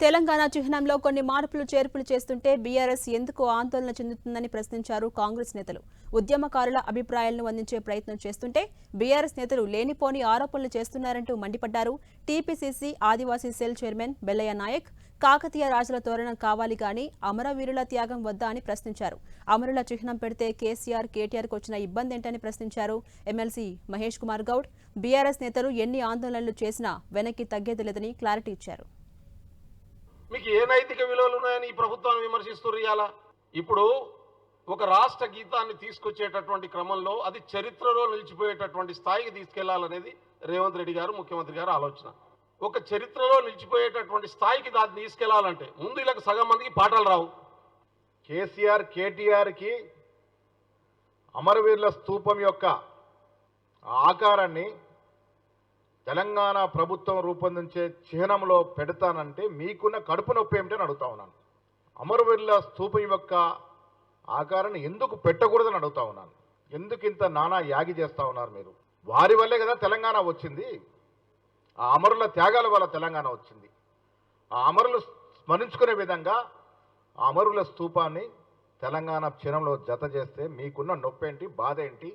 తెలంగాణ చిహ్నంలో కొన్ని మార్పులు చేర్పులు చేస్తుంటే బీఆర్ఎస్ ఎందుకు ఆందోళన చెందుతుందని ప్రశ్నించారు కాంగ్రెస్ నేతలు. ఉద్యమకారుల అభిప్రాయాలను అందించే ప్రయత్నం చేస్తుంటే బీఆర్ఎస్ నేతలు లేనిపోని ఆరోపణలు చేస్తున్నారంటూ మండిపడ్డారు. టీపీసీసీ ఆదివాసీ సెల్ చైర్మన్ బెల్లయ్య నాయక్ కాకతీయ రాజుల తోరణం కావాలి గాని అమరవీరుల త్యాగం వద్దా అని ప్రశ్నించారు. అమరుల చిహ్నం పెడితే కేసీఆర్ కేటీఆర్కు వచ్చిన ఇబ్బంది ఏంటని ప్రశ్నించారు. ఎమ్మెల్సీ మహేష్ కుమార్ గౌడ్ బీఆర్ఎస్ నేతలు ఎన్ని ఆందోళనలు చేసినా వెనక్కి తగ్గేది లేదని క్లారిటీ ఇచ్చారు. మీకు ఏ నైతిక విలువలు ఉన్నాయని ఈ ప్రభుత్వాన్ని విమర్శిస్తున్నారు ఇవాళ? ఇప్పుడు ఒక రాష్ట్ర గీతాన్ని తీసుకొచ్చేటటువంటి క్రమంలో అది చరిత్రలో నిలిచిపోయేటటువంటి స్థాయికి తీసుకెళ్లాలనేది రేవంత్ రెడ్డి గారు ముఖ్యమంత్రి గారు ఆలోచన. ఒక చరిత్రలో నిలిచిపోయేటటువంటి స్థాయికి దాన్ని తీసుకెళ్లాలంటే ముందు ఇలాగ సగం మందికి పాఠాలు రావు. కేసీఆర్ కేటీఆర్కి అమరవీరుల స్తూపం యొక్క ఆకారాన్ని తెలంగాణ ప్రభుత్వం రూపొందించే చిహ్నంలో పెడతానంటే మీకున్న కడుపు నొప్పి ఏమిటని అడుగుతా ఉన్నాను. అమరవీరుల స్తూపం యొక్క ఆకారాన్ని ఎందుకు పెట్టకూడదని అడుగుతా ఉన్నాను. ఎందుకు ఇంత నానా యాగి చేస్తూ ఉన్నారు మీరు? వారి వల్లే కదా తెలంగాణ వచ్చింది. ఆ అమరుల త్యాగాల వల్ల తెలంగాణ వచ్చింది. ఆ అమరులు స్మరించుకునే విధంగా ఆ అమరుల స్తూపాన్ని తెలంగాణ చిహ్నంలో జత చేస్తే మీకున్న నొప్పి ఏంటి, బాధ ఏంటి?